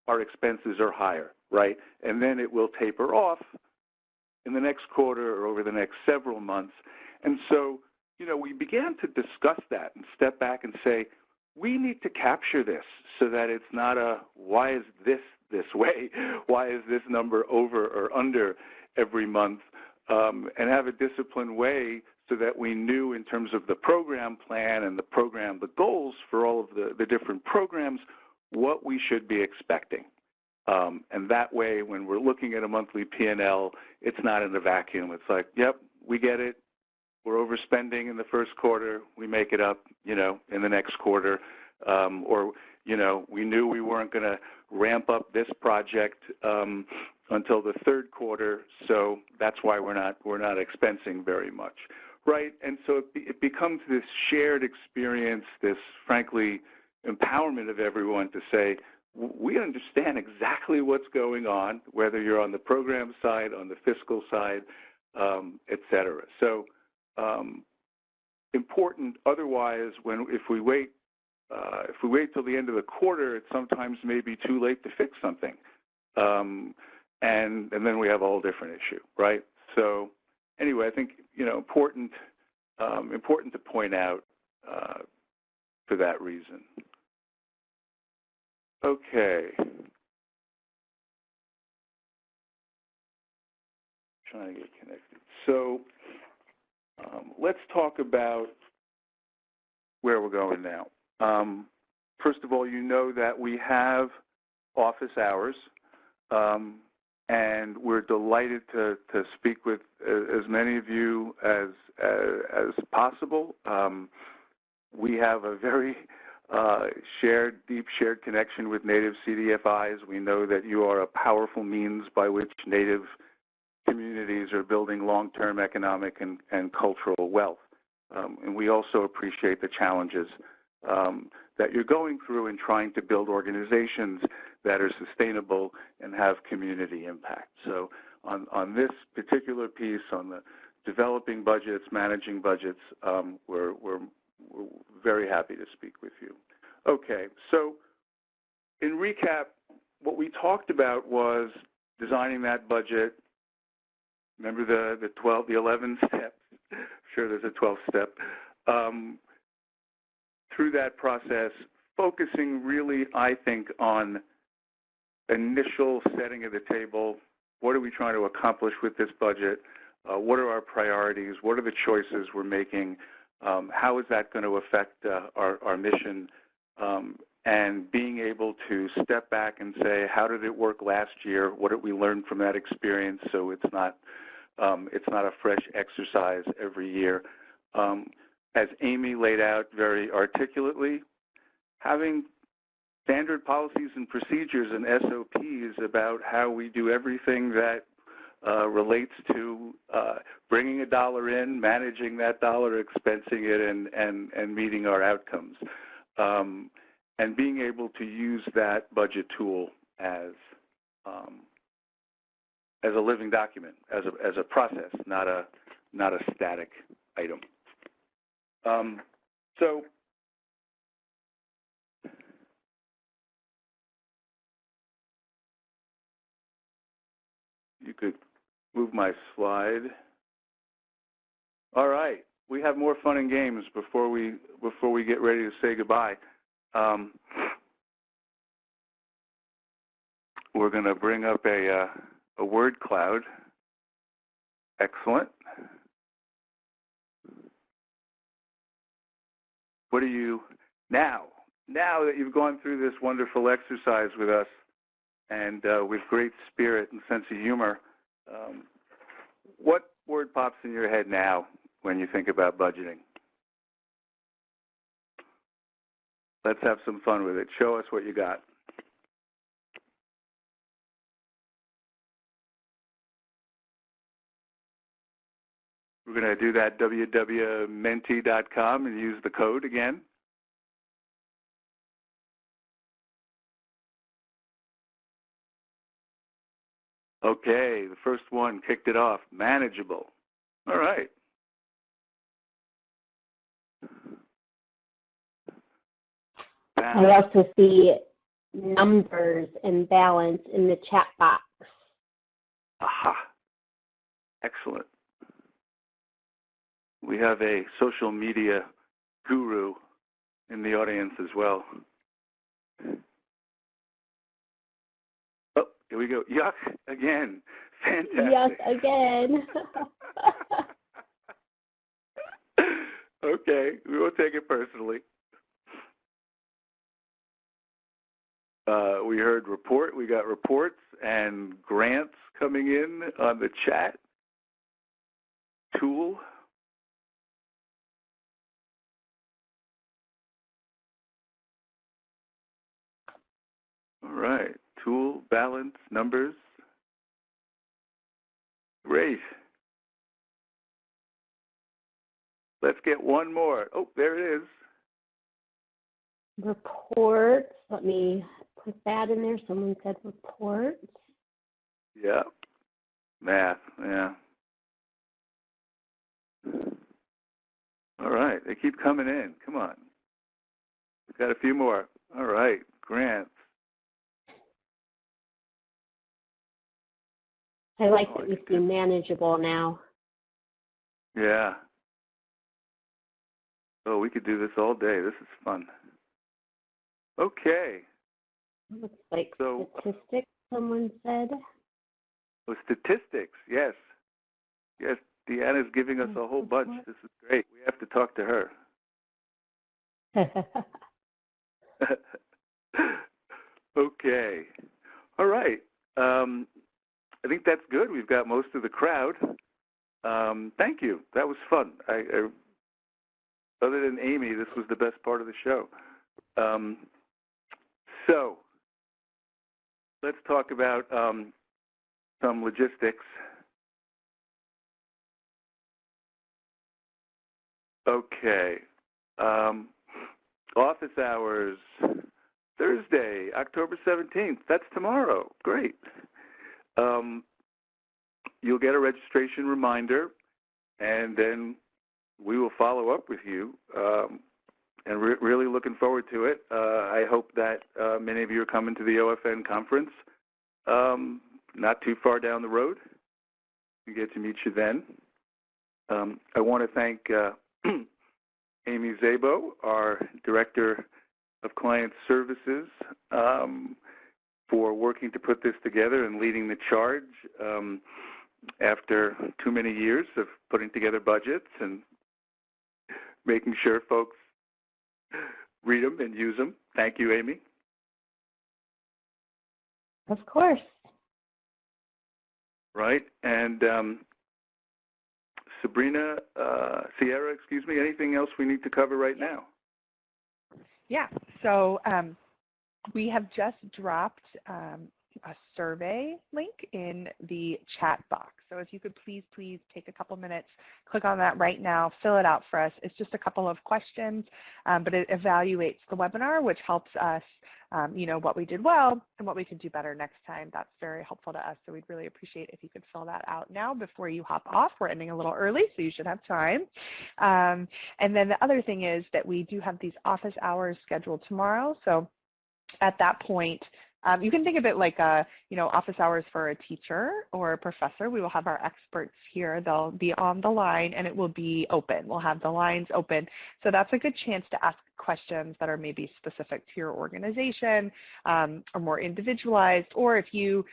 our expenses are higher, right? And then it will taper off in the next quarter or over the next several months. And so, you know, we began to discuss that and step back and say, we need to capture this so that it's not a, why is this way? Why is this number over or under every month? And have a disciplined way so that we knew in terms of the program plan and the goals for all of the different programs, what we should be expecting. And that way, when we're looking at a monthly P&L, it's not in a vacuum. It's like, yep, we get it. We're overspending in the first quarter. We make it up, you know, in the next quarter. Or, you know, we knew we weren't going to ramp up this project until the third quarter, so that's why we're not expensing very much, right? And so it becomes this shared experience, this, frankly, empowerment of everyone to say, we understand exactly what's going on, whether you're on the program side, on the fiscal side, et cetera. So important. Otherwise, if we wait till the end of the quarter, it sometimes may be too late to fix something, and then we have a whole different issue, right? So anyway, I think, you know, important to point out for that reason. Okay. Trying to get connected. So let's talk about where we're going now. First of all, you know that we have office hours, and we're delighted to speak with as many of you as possible. We have a very deep shared connection with Native CDFIs. We know that you are a powerful means by which Native communities are building long-term economic and cultural wealth. And we also appreciate the challenges that you're going through in trying to build organizations that are sustainable and have community impact. So on this particular piece, on the developing budgets, managing budgets, we're very happy to speak with you. Okay, so in recap, what we talked about was designing that budget. Remember the 11 steps? Sure, there's a 12th step. Through that process, focusing really, I think, on initial setting of the table. What are we trying to accomplish with this budget? What are our priorities? What are the choices we're making? How is that going to affect our mission? And being able to step back and say, how did it work last year? What did we learn from that experience? So it's not a fresh exercise every year. As Amy laid out very articulately, having standard policies and procedures and SOPs about how we do everything that relates to bringing a dollar in, managing that dollar, expensing it, and meeting our outcomes. And being able to use that budget tool as a living document, as a process, not a static item. So you could move my slide. All right, we have more fun and games before we get ready to say goodbye. We're going to bring up a word cloud. Excellent. What do you, now that you've gone through this wonderful exercise with us and with great spirit and sense of humor, what word pops in your head now when you think about budgeting? Let's have some fun with it. Show us what you got. We're going to do that www.menti.com and use the code again. Okay, the first one kicked it off, manageable. All right. I also see numbers and balance in the chat box. Aha. Excellent. We have a social media guru in the audience as well. Oh, here we go. Yuck again. Fantastic. Yuck again. Okay, we won't take it personally. We heard report. We got reports and grants coming in on the chat. Tool. All right. Tool, balance, numbers. Great. Let's get one more. Oh, there it is. Reports. Let me put that in there. Someone said reports. Yeah. Math, yeah. All right. They keep coming in. Come on. We've got a few more. All right. Grants. I like that we see manageable now. Yeah. Oh, we could do this all day. This is fun. Okay. Looks like statistics, someone said. Oh, statistics, yes. Yes, Deanna's giving us a whole bunch. This is great. We have to talk to her. Okay. All right. I think that's good. We've got most of the crowd. Thank you. That was fun. Other than Amy, this was the best part of the show. So let's talk about some logistics. Okay. Office hours, Thursday, October 17th. That's tomorrow. Great. You'll get a registration reminder, and then we will follow up with you. And really looking forward to it. I hope that many of you are coming to the OFN conference. Not too far down the road. We get to meet you then. I want to thank Amy Szabo, our Director of Client Services, for working to put this together and leading the charge after too many years of putting together budgets and making sure folks read them and use them. Thank you, Amy. Of course. Right, and Sabrina, Sierra, excuse me, anything else we need to cover right now? Yeah, so we have just dropped a survey link in the chat box. So if you could please take a couple minutes, click on that right now, fill it out for us. It's just a couple of questions, but it evaluates the webinar, which helps us, what we did well and what we could do better next time. That's very helpful to us, so we'd really appreciate if you could fill that out now before you hop off. We're ending a little early, so you should have time. And then the other thing is that we do have these office hours scheduled tomorrow, so at that point, You can think of it like office hours for a teacher or a professor. We will have our experts here. They'll be on the line and it will be open. We'll have the lines open. So that's a good chance to ask questions that are maybe specific to your organization or more individualized. Or if you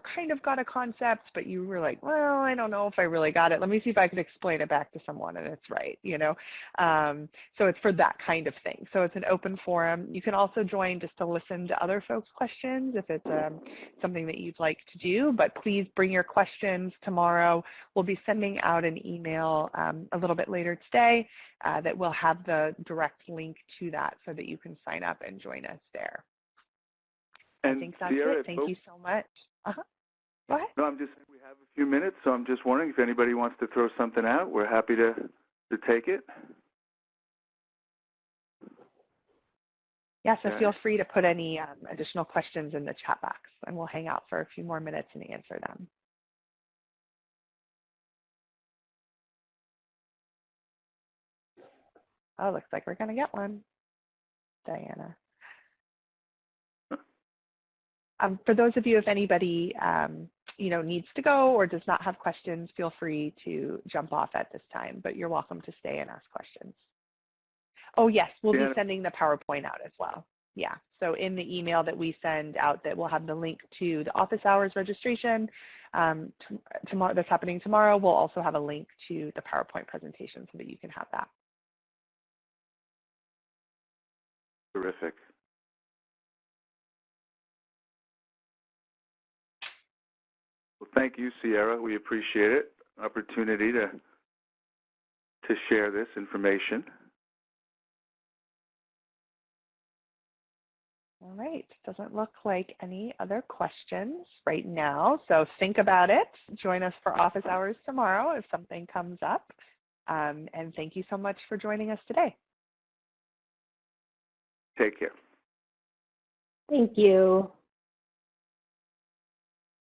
kind of got a concept, but you were like, well, I don't know if I really got it. Let me see if I could explain it back to someone and it's right, So it's for that kind of thing. So it's an open forum. You can also join just to listen to other folks' questions if it's something that you'd like to do. But please bring your questions tomorrow. We'll be sending out an email a little bit later today that will have the direct link to that so that you can sign up and join us there. And I think that's Sierra, it. Thank you so much. Go ahead. No, I'm just saying we have a few minutes, so I'm just wondering if anybody wants to throw something out. We're happy to take it. Yeah, so feel free to put any additional questions in the chat box, and we'll hang out for a few more minutes and answer them. Oh, looks like we're going to get one, Diana. For those of you, if anybody needs to go or does not have questions, feel free to jump off at this time, but you're welcome to stay and ask questions. Oh, yes, we'll be sending the PowerPoint out as well. Yeah, so in the email that we send out that we'll have the link to the office hours registration tomorrow, that's happening tomorrow. We'll also have a link to the PowerPoint presentation so that you can have that. Terrific. Well, thank you, Sierra. We appreciate it. Opportunity to share this information. All right, doesn't look like any other questions right now, so think about it. Join us for office hours tomorrow if something comes up, and thank you so much for joining us today. Take care. Thank you.